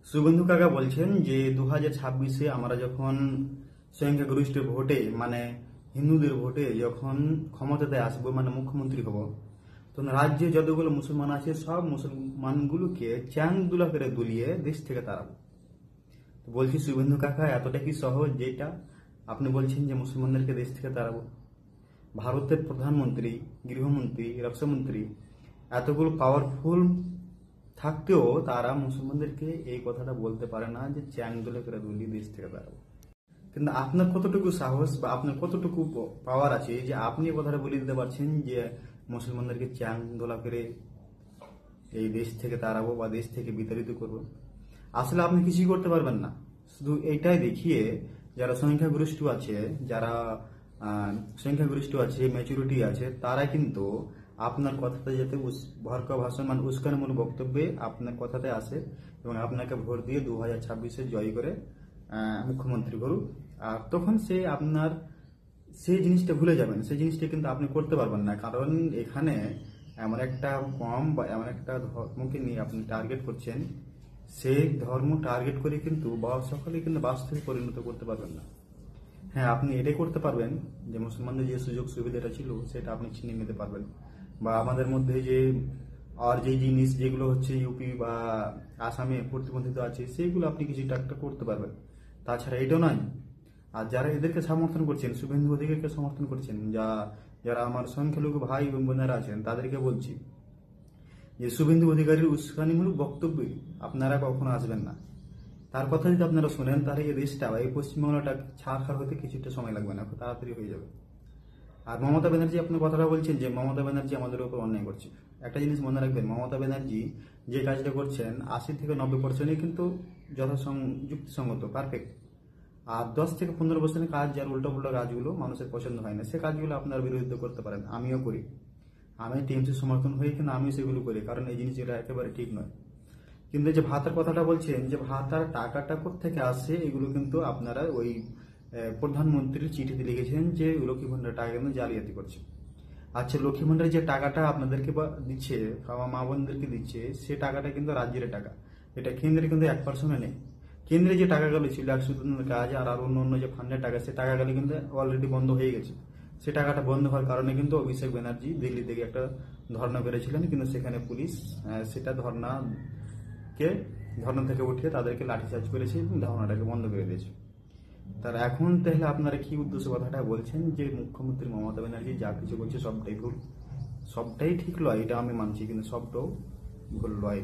শুভেন্দু কাকা বলছেন যে 2026-এ আমরা যখন সংখ্যাগরিষ্ঠ ভোটে মানে হিন্দুদের ভোটে যখন ক্ষমতাতে আসবো মানে মুখ্যমন্ত্রী হব, তখন রাজ্যে যতগুলো মুসলমান আছে সব মুসলমানগুলোকে চ্যাং দুলা করে দুলিয়ে দেশ থেকে তাড়াবো। তো বলছি শুভেন্দু কাকা, এতটা কি সহজ যেটা আপনি বলছেন যে মুসলমানদেরকে দেশ থেকে তাড়াবো? ভারতের প্রধানমন্ত্রী, গৃহমন্ত্রী, রক্ষামন্ত্রী এতগুলো পাওয়ারফুল থাকতেও তারা মুসলমানদেরকে এই কথাটা বলতে পারে না যে চ্যাং দোলে করে দুলিয়ে দেশ থেকে দাঁড়াবো। কিন্তু আপনার কতটুকু সাহস বা আপনার কতটুকু পাওয়ার আছে যে আপনি এই কথাটা বলে দিতে পারছেন যে মুসলমানদেরকে চ্যাং দোলা করে এই দেশ থেকে তাড়াবো বা দেশ থেকে বিতাড়িত করবো? আসলে আপনি কিছুই করতে পারবেন না। শুধু এইটাই দেখিয়ে যারা সংখ্যাগরিষ্ঠ আছে, ম্যাচুরিটি আছে, তারা কিন্তু আপনার কথাতে যাতে ভরকা ভাষণ মানে উস্কানিমূলক বক্তব্যে আপনার কথাতে আসে এবং আপনাকে ভোট দিয়ে 2026-এ জয় করে মুখ্যমন্ত্রী করুক। আর তখন সেই জিনিসটা ভুলে যাবেন, সেই জিনিসটা কিন্তু আপনি করতে পারবেন না। কারণ এখানে এমন একটা কম বা এমন একটা ধর্মকে নিয়ে আপনি টার্গেট করছেন, সেই ধর্ম টার্গেট করে কিন্তু সকলে কিন্তু বাস্তবে পরিণত করতে পারবেন না। হ্যাঁ, আপনি এটাই করতে পারবেন যে মুসলমানদের যে সুযোগ সুবিধাটা ছিল সেটা আপনি ছিনিয়ে নিতে পারবেন, বা আমাদের মধ্যে যে জিনিস যেগুলো হচ্ছে ইউপি বা আসামে প্রতিবন্ধিত আছে সেইগুলো আপনি কিছুটা একটা করতে পারবেন। তাছাড়া এটাও নয়। আর যারা এদেরকে সমর্থন করছেন, শুভেন্দু অধিকারীকে সমর্থন করছেন, যারা আমার সংখ্যালঘু ভাই এবং বোনেরা আছেন, তাদেরকে বলছি যে শুভেন্দু অধিকারীর উস্কানিমূলক বক্তব্যে আপনারা কখনো আসবেন না। তার কথা যদি আপনারা শোনেন তাহলে এই দেশটা বা এই পশ্চিমবাংলাটা ছাড়খাড় হতে কিছুটা সময় লাগবে না, খুব তাড়াতাড়ি হয়ে যাবে। আর মমতা ব্যানার্জি, আপনার কথাটা বলছেন যে মমতা ব্যানার্জি আমাদের উপর অন্যায় করছে। একটা জিনিস মনে রাখবেন, মমতা ব্যানার্জি যে কাজটা করছেন 80-90% কিন্তু যুক্তিসঙ্গত, পারফেক্ট। আর 10-15% কাজ, যার উল্টো কাজগুলো মানুষের পছন্দ হয় না, সে কাজগুলো আপনার বিরোধিতা করতে পারেন। আমিও করি, আমি টিএমসি সমর্থন হয়ে কিন্তু আমিও সেগুলো করি, কারণ এই জিনিসটা একেবারে ঠিক নয়। কিন্তু যে ভাতার কথাটা বলছেন, যে ভাতার টাকাটা কোত্থেকে আসে, এগুলো কিন্তু আপনারা ওই প্রধানমন্ত্রীর চিঠিতে লিখেছেন যে লক্ষ্মী ভান্ডার টাকা কিন্তু জালিয়াতি করছে। আচ্ছা, লক্ষ্মী ভান্ডারের যে টাকাটা আপনাদেরকে দিচ্ছে, মা বোনদেরকে দিচ্ছে, সে টাকাটা কিন্তু রাজ্যের টাকা, এটা কেন্দ্রে কিন্তু 1% নেই। কেন্দ্রে যে টাকাগুলো ছিল 100 কাজ আর অন্য যে ফান্ডের টাকা, সে টাকাগুলো কিন্তু অলরেডি বন্ধ হয়ে গেছে। সে টাকাটা বন্ধ হওয়ার কারণে কিন্তু অভিষেক ব্যানার্জি দিল্লি থেকে একটা ধর্ণা করেছিলেন, কিন্তু সেখানে পুলিশ সেটা ধর্ণা থেকে উঠিয়ে তাদেরকে লাঠিচার্জ করেছে এবং ধর্ণাটাকে বন্ধ করে দিয়েছে। তার এখন তাহলে আপনারা কি উদ্দেশ্য কথাটা বলছেন যে মুখ্যমন্ত্রী মমতা ব্যানার্জি যা কিছু বলছে সবটাই ভুল? সবটাই ঠিক লয়, এটা আমি মানছি, কিন্তু সবটাও ভুল লয়।